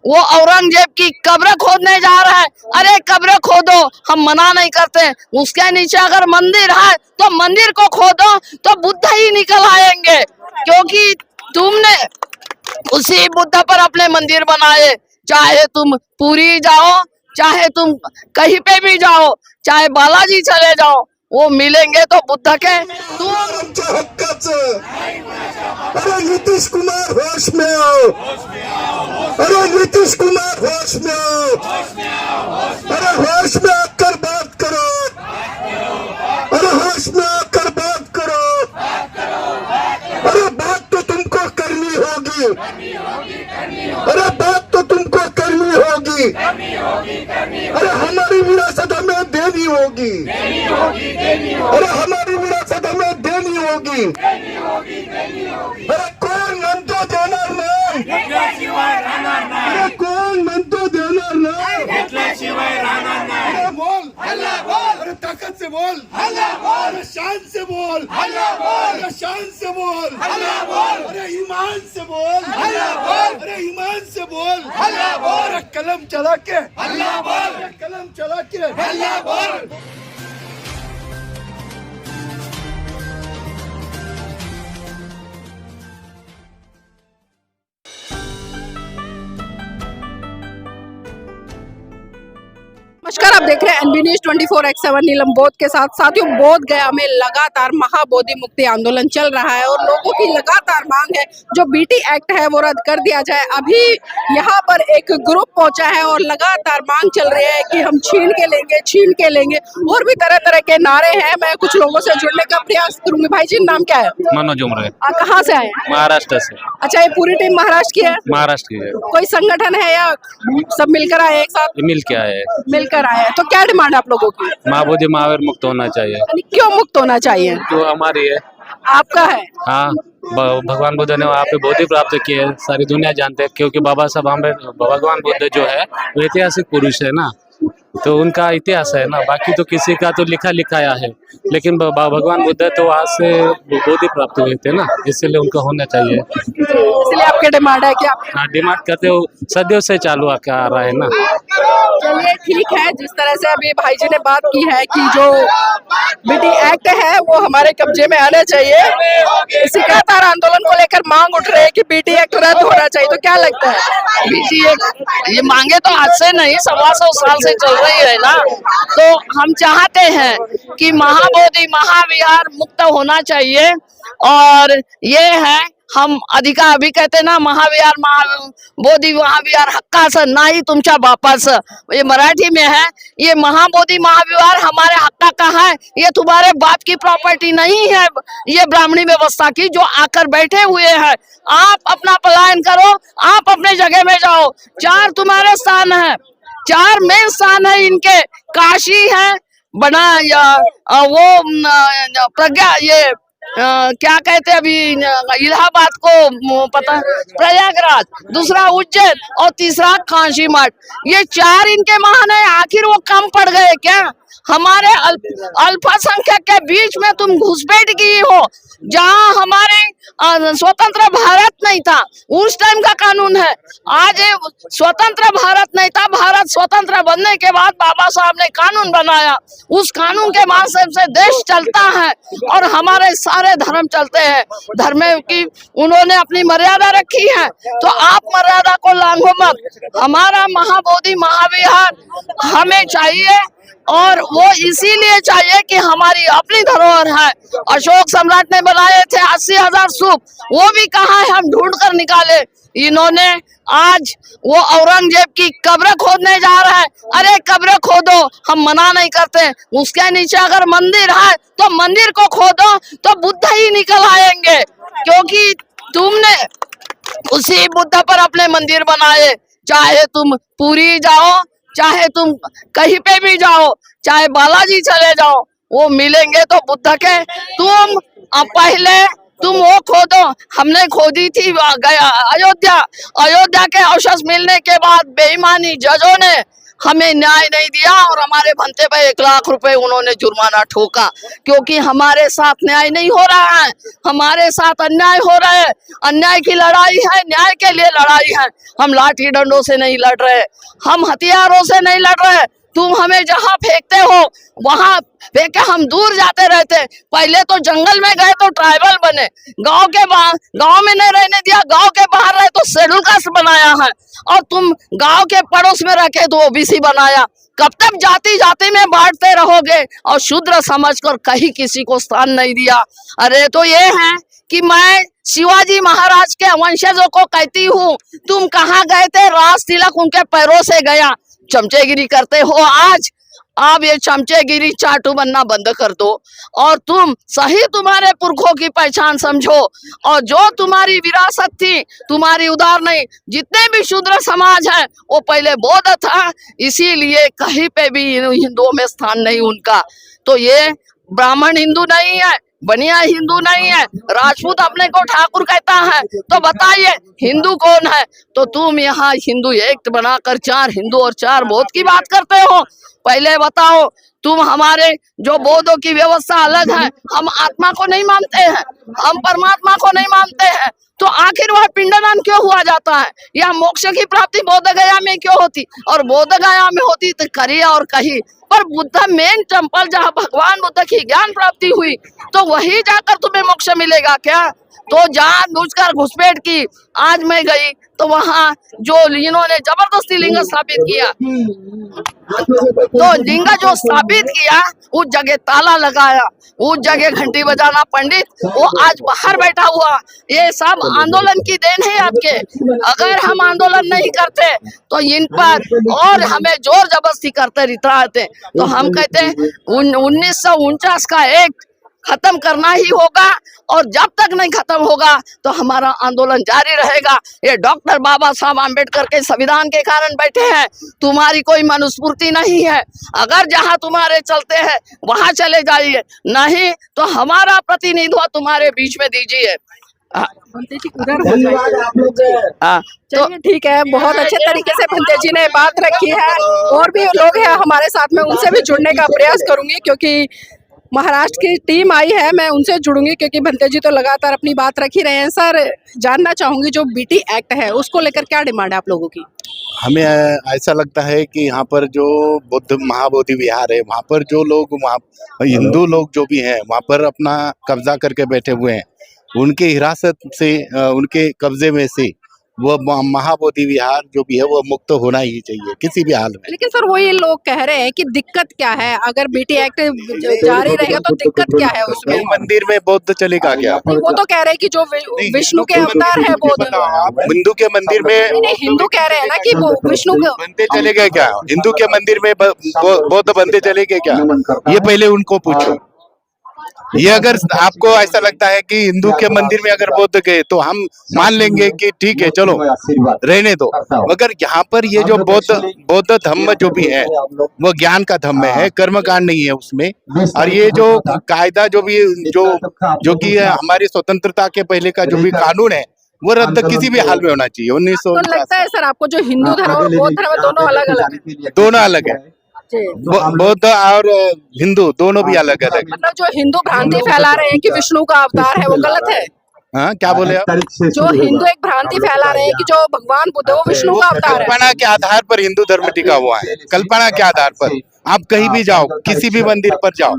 वो औरंगजेब की कब्र खोदने जा रहा है। अरे कब्र खोदो, हम मना नहीं करते। उसके नीचे अगर मंदिर है तो मंदिर को खोदो, तो बुद्ध ही निकल आएंगे, क्योंकि तुमने उसी बुद्ध पर अपने मंदिर बनाए। चाहे तुम पुरी जाओ, चाहे तुम कहीं पे भी जाओ, चाहे बालाजी चले जाओ, वो मिलेंगे तो बुद्ध के। तुम आमच्या हक्काचं. अरे नितीश कुमार होश में आओ. अरे नितीश कुमार होश में आओ. अरे होश में आकर बात करो. अरे होश में आकर बात करो. अरे बात तो तुमको करनी होगी. अरे बात तो तुमको करनी होगी. अरे हमारी विरासत हमें देनी होगी. अरे हमारी विरासत हमें देनी होगी. अरे कोण म्हणतो देणार नाही. अरे कोण म्हणतो देणार नाही. अरे बोल. अरे ताकत से बोल. अरे शान से बोल. अरे शान से बोल. अरे ईमान से बोल. अरे ईमान से बोल. अरे कलम चला के. अरे कलम चला के. नमस्कार, आप देख रहे हैं एनबी न्यूज 24x7 नीलम बोध के साथ। साथियों, बोध गया में लगातार महाबोधि मुक्ति आंदोलन चल रहा है और लोगों की लगातार मांग है जो बीटी एक्ट है वो रद्द कर दिया जाए। अभी यहाँ पर एक ग्रुप पहुंचा है और लगातार मांग चल रही है कि हम छीन के लेंगे और भी तरह तरह के नारे हैं। मैं कुछ लोगों से जुड़ने का प्रयास करूंगी। भाई जी, नाम क्या है? मनोज उमरे। आप कहाँ से आए? महाराष्ट्र से। अच्छा, ये पूरी टीम महाराष्ट्र की है? महाराष्ट्र की है। कोई संगठन है या सब मिलकर आए एक साथ? मिल के आए। मिलकर आए हैं। तो क्या डिमांड है आप लोगों की? महाबोधि महावीर मुक्त होना चाहिए। यानी क्यों मुक्त होना चाहिए? जो हमारी है। आपका है? हाँ, भगवान बुद्ध ने वहाँ पे बोधि प्राप्त की है, सारी दुनिया जानते हैं, क्योंकि बाबा साहब अम्बेडकर, भगवान बुद्ध जो है वो ऐतिहासिक पुरुष है ना, तो उनका इतिहास है ना। बाकी तो किसी का तो लिखा लिखाया है, लेकिन भगवान बुद्ध तो वहाँ से बोधि प्राप्त हुए थे ना, इसलिए उनका होना चाहिए। इसलिए आपके डिमांड है कि आप? हाँ, डिमांड करते हो, सदियों से चालू आ रहा है ना। चलिए ठीक है, जिस तरह से अभी भाई जी ने बात की है कि जो बीटी एक्ट है वो हमारे कब्जे में आना चाहिए। इसी लगातार आंदोलन को लेकर मांग उठ रही है कि बीटी एक्ट रद्द होना चाहिए। तो क्या लगता है? बीटी एक्ट, ये मांगे तो आज से नहीं, 125 साल से चल रही है ना। तो हम चाहते हैं कि महाबोधि महाविहार मुक्त होना चाहिए। और ये है, हम अधिकार अभी कहते ना, महाविहार बोधी महाविहार हक्काचं नाही तुमच्या बापाचं, ये मराठी में है। ये महाबोधि महाविहार हमारे हक्का का है, ये तुम्हारे बाप की प्रॉपर्टी नहीं है। ये ब्राह्मणी व्यवस्था की जो आकर बैठे हुए हैं। आप अपना पलायन करो, आप अपने जगह में जाओ। 4 तुम्हारे स्थान है, 4 मेन स्थान है इनके। काशी है बना, या वो प्रज्ञा, ये क्या कहते अभी इलाहाबाद को पता, प्रयागराज, दूसरा उज्जैन और तीसरा काशी मठ। ये 4 इनके महान है। आखिर वो कम पड़ गए क्या? हमारे अल्पसंख्यक के बीच में तुम घुसपैठ की हो। जहाँ हमारे स्वतंत्र भारत नहीं था उस टाइम का कानून है। आज स्वतंत्र भारत नहीं था, भारत स्वतंत्र बनने के बाद बाबा साहब ने कानून बनाया। उस कानून के माध्यम से देश चलता है और हमारे सारे धर्म चलते हैं। धर्म की उन्होंने अपनी मर्यादा रखी है, तो आप मर्यादा को लांघो मत। हमारा महाबोधि महाविहार हमें चाहिए, और वो इसीलिए चाहिए कि हमारी अपनी धरोहर है। अशोक सम्राट ने बनाए थे 80,000 स्तूप, वो भी कहाँ है, हम ढूंढ कर निकाले। इन्होंने आज वो औरंगजेब की कब्र खोदने जा रहा है। अरे कब्र खोदो, हम मना नहीं करते। उसके नीचे अगर मंदिर है तो मंदिर को खोदो, तो बुद्ध ही निकल आएंगे, क्योंकि तुमने उसी बुद्ध पर अपने मंदिर बनाए। चाहे तुम पुरी जाओ, चाहे तुम कहीं पे भी जाओ, चाहे बालाजी चले जाओ, वो मिलेंगे तो बुद्ध के। तुम पहले तुम वो खोदो, हमने खोदी थी गया अयोध्या के अवशेष मिलने के बाद बेईमानी जजों ने हमें न्याय नहीं दिया और हमारे भंते पे 1 लाख रुपए उन्होंने जुर्माना ठोका, क्योंकि हमारे साथ न्याय नहीं हो रहा है, हमारे साथ अन्याय हो रहा है। अन्याय की लड़ाई है, न्याय के लिए लड़ाई है। हम लाठी डंडों से नहीं लड़ रहे, हम हथियारों से नहीं लड़ रहे। तुम हमें जहां फेंकते हो वहां फेंके, हम दूर जाते रहते। पहले तो जंगल में गए तो ट्राइबल बने, गांव के बाहर, गांव में नहीं रहने दिया, गांव के बाहर रहे तो शेड्यूल कास्ट बनाया है, और तुम गांव के पड़ोस में रखे तो ओबीसी बनाया। कब तक जाति जाति में बांटते रहोगे और शूद्र समझकर कहीं किसी को स्थान नहीं दिया। अरे तो ये है कि मैं शिवाजी महाराज के वंशजों को कहती हूँ, तुम कहाँ गए थे? राज तिलक उनके पैरों से गया। चमचेगिरी करते हो आज, आप ये चमचेगिरी चाटू बनना बंद कर दो और तुम सही तुम्हारे पुरखों की पहचान समझो, और जो तुम्हारी विरासत थी तुम्हारी उधार नहीं। जितने भी शूद्र समाज है वो पहले बौद्ध था, इसीलिए कहीं पे भी हिंदुओं में स्थान नहीं उनका। तो ये ब्राह्मण हिंदू नहीं है, बनिया हिंदू नहीं है, राजपूत अपने को ठाकुर कहता है। तो बताइए हिंदू कौन है? तो तुम यहाँ हिंदू एक्ट बनाकर 4 हिंदू और 4 बौद्ध की बात करते हो। पहले बताओ, तुम हमारे जो बौद्धों की व्यवस्था अलग है, हम आत्मा को नहीं मानते हैं, हम परमात्मा को नहीं मानते हैं, तो आखिर वह पिंडदान क्यों हुआ जाता है? या मोक्ष की प्राप्ति बोध गया में क्यों होती? और बोध गया में होती तो करिया और कहीं पर बुद्ध मेन टेम्पल जहाँ भगवान बुद्ध की ज्ञान प्राप्ति हुई, तो वही जाकर तुम्हें मोक्ष मिलेगा क्या? तो जानबूझकर घुसपैठ की। आज मैं गई तो वहाँ जो इन्होंने जबरदस्ती लिंग स्थापित किया, तो लिंग जो स्थापित किया उस जगह ताला लगाया, उस जगह घंटी बजाना पंडित, वो आज बाहर बैठा हुआ। ये सब आंदोलन की देन है आपके। अगर हम आंदोलन नहीं करते तो इन पर और हमें जोर जबरदस्ती करते रहते, तो हम कहते हैं 1949 का एक्ट खत्म करना ही होगा, और जब तक नहीं खत्म होगा तो हमारा आंदोलन जारी रहेगा। ये डॉक्टर बाबा साहब आम्बेडकर के संविधान के कारण बैठे हैं, तुम्हारी कोई मनुस्मृति नहीं है। अगर जहां तुम्हारे चलते हैं वहां चले जाइए, नहीं तो हमारा प्रतिनिधित्व तुम्हारे बीच में दीजिए। चलिए ठीक है, बहुत अच्छे तरीके से भंते जी ने बात रखी है। और भी लोग हैं हमारे साथ में, उनसे भी जुड़ने का प्रयास करूंगी, क्योंकि महाराष्ट्र की टीम आई है, मैं उनसे जुड़ूंगी, क्योंकि भंते जी तो लगातार अपनी बात रख ही रहे हैं। सर, जानना चाहूंगी जो बीटी एक्ट है उसको लेकर क्या डिमांड है आप लोगों की? हमें ऐसा लगता है कि यहाँ पर जो बुद्ध महाबोधि विहार है, वहाँ पर जो लोग, वहाँ हिंदू लोग जो भी हैं वहाँ पर अपना कब्जा करके बैठे हुए हैं, उनके हिरासत से, उनके कब्जे में से वो महाबोधि विहार जो भी है वो मुक्त होना ही चाहिए किसी भी हाल में। लेकिन सर वही लोग कह रहे हैं कि दिक्कत क्या है, अगर बीटी एक्ट जारी रहेगा तो दिक्कत क्या है उसमें? मंदिर में बौद्ध चलेगा क्या? वो तो कह रहे हैं कि जो विष्णु के अवतार है बौद्ध, हिंदू के मंदिर में हिंदू कह रहे हैं ना कि वो विष्णु बंदे चले गए क्या? हिंदू के मंदिर में बौद्ध बंदे चले गए क्या? ये पहले उनको पूछो। ये अगर आपको ऐसा लगता है कि हिंदू के मंदिर में अगर बौद्ध गए तो हम मान लेंगे कि ठीक है चलो रहने दो, मगर यहाँ पर ये जो बौद्ध धम्म जो भी है वो ज्ञान का धम्म है, कर्मकांड नहीं है उसमें। और ये जो कायदा जो भी जो कि हमारी स्वतंत्रता के पहले का जो भी कानून है वो रद्द किसी भी हाल में होना चाहिए। 1949। तो लगता है सर आपको जो हिंदू धर्म और बौद्ध धर्म दोनों अलग अलग है? दोनों अलग है, बौद्ध और हिंदू दोनों भी अलग अलग। मतलब जो हिंदू भ्रांति फैला रहे हैं कि विष्णु का अवतार है वो गलत है? हाँ, क्या बोले आप? जो हिंदू एक भ्रांति फैला रहे हैं कि जो भगवान बुद्ध वो विष्णु का अवतार है। कल्पना के आधार पर हिंदू धर्म टिका हुआ है, कल्पना के आधार पर। आप कहीं भी जाओ, किसी भी मंदिर पर जाओ,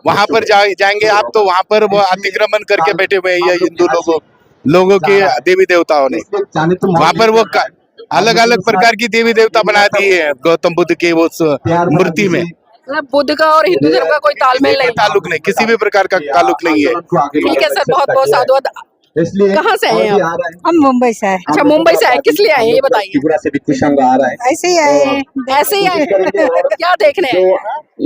वहाँ पर जाएंगे आप तो वहाँ पर वो अतिक्रमण करके बैठे हुए हैं हिंदू लोगों के देवी देवताओं ने। वहाँ पर वो अलग अलग प्रकार की देवी देवता बना दिए हैं गौतम बुद्ध के वो मूर्ति में। बुद्ध का और हिंदू धर्म का कोई तालमेल नहीं, ताल्लुक नहीं, किसी भी प्रकार का ताल्लुक नहीं है। ठीक है सर, बहुत बहुत साधुवाद। कहाँ से आए हैं आप? हम मुंबई से आए। अच्छा, मुंबई से आए, किस लिए आए ये बताइए? ऐसे ही आए, ऐसे ही आए। क्या देखने हैं?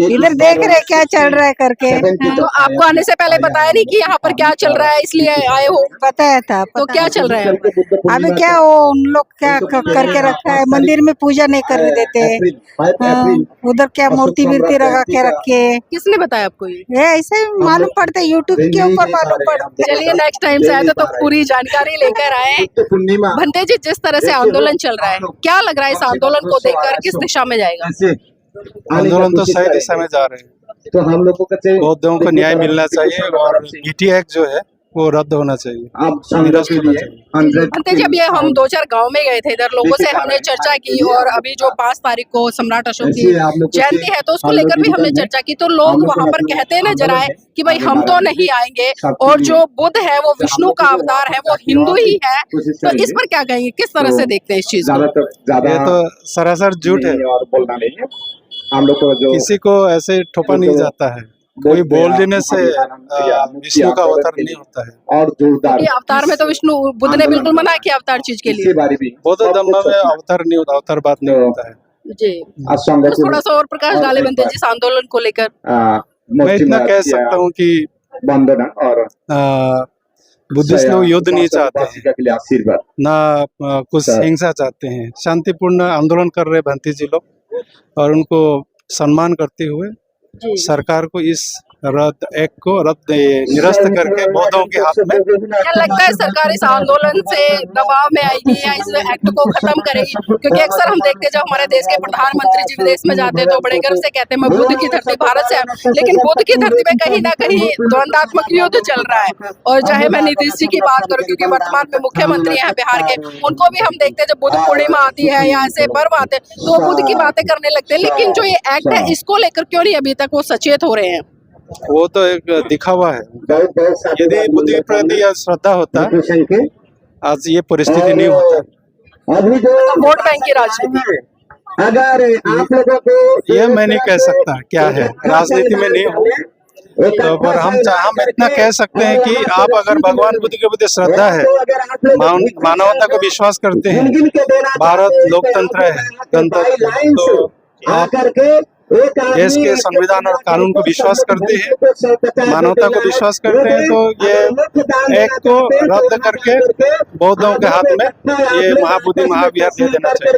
इधर देख रहे क्या चल रहा है करके। तो आपको आने से पहले बताया नहीं कि यहाँ पर क्या चल रहा है, इसलिए आए हो? बताया था। तो क्या चल रहा है? अभी क्या वो उन लोग क्या करके रखा है, मंदिर में पूजा नहीं करने देते, उधर क्या मूर्ति वूर्ति लगा के रखे। किसने बताया आपको ये? ऐसे ही मालूम पड़ता है, यूट्यूब के ऊपर मालूम पड़ता है। चलिए नेक्स्ट टाइम से आए तो तो पूरी जानकारी लेकर आए। भंते जी, जिस तरह से आंदोलन चल रहा है, क्या लग रहा है इस आंदोलन को देखकर किस दिशा में जाएगा? आंदोलन तो सही दिशा में जा रहे हैं। तो हम लोगों को बौद्धों को न्याय मिलना चाहिए और बीटी एक्ट जो है वो रद्द होना चाहिए, निरस्त होना चाहिए। भंते जी, अभी हम 2-4 गांव में गए थे, इधर लोगों से हमने चर्चा की और अभी जो 5 तारीख को सम्राट अशोक की जयंती है तो उसको लेकर भी हमने चर्चा की। तो लोग वहां पर कहते नजर आए कि भाई हम तो नहीं आएंगे, और जो बुद्ध है वो विष्णु का अवतार है, वो हिंदू ही है। तो इस पर क्या कहेंगे, किस तरह से देखते हैं इस चीज को? ये तो सरासर झूठ है, हम लोग को जो किसी को ऐसे ठोपा नहीं जाता है। कोई बोल देने से विष्णु का अवतार नहीं होता है। और जोरदार ये अवतार में तो विष्णु, बुद्ध ने बिल्कुल मना किया अवतार चीज के लिए। बौद्ध धर्म में अवतार नहीं होता, अवतार बात नहीं होता है। जी, बस थोड़ा सा और प्रकाश डाले भंते जी इस आंदोलन को लेकर। मैं इतना कह सकता हूँ कि वंदना और बुद्धिस्ट लोग युद्ध नहीं चाहते हैं, के लिए आशीर्वाद, ना कुछ हिंसा चाहते हैं। शांतिपूर्ण आंदोलन कर रहे भंती जी लोग, और उनको सम्मान करते हुए सरकार को इस रद्द एक्ट को निरस्त करके बौद्धों के हाथ में। क्या लगता है सरकार इस आंदोलन से दबाव में आएगी या इस एक्ट को खत्म करेगी? क्योंकि अक्सर हम देखते हैं जब हमारे देश के प्रधानमंत्री जी विदेश में जाते हैं तो बड़े गर्व से कहते हैं मैं बुद्ध की धरती भारत से आया, लेकिन बुद्ध की धरती में कहीं ना कहीं द्वंदात्मक युद्ध चल रहा है। और चाहे मैं नीतीश जी की बात करूं, क्योंकि वर्तमान में मुख्यमंत्री हैं बिहार के, उनको भी हम देखते हैं जब बुद्ध पूर्णिमा आती है या ऐसे पर्व आते हैं तो वो बुद्ध की बातें करने लगते हैं। लेकिन जो ये एक्ट है इसको लेकर क्यों नहीं अभी तक वो सचेत हो रहे हैं? वो तो एक दिखावा है। यदि बुद्ध के प्रति श्रद्धा होता आज ये परिस्थिति नहीं होता। वोट बैंक की राजनीति, अगर आप लोगों को ये मैं नहीं कह सकता क्या है, राजनीति में नहीं हूँ। तो पर हम इतना कह सकते हैं कि आप अगर भगवान बुद्ध के प्रति श्रद्धा है, मानवता को विश्वास करते हैं, भारत लोकतंत्र है, गणतंत्र, तो आप देश के संविधान और कानून को विश्वास करते हैं, मानवता को विश्वास करते हैं, तो ये एक्ट को रद्द करके बौद्धों के हाथ में ये महाबोधि महाविहार दे देना चाहिए।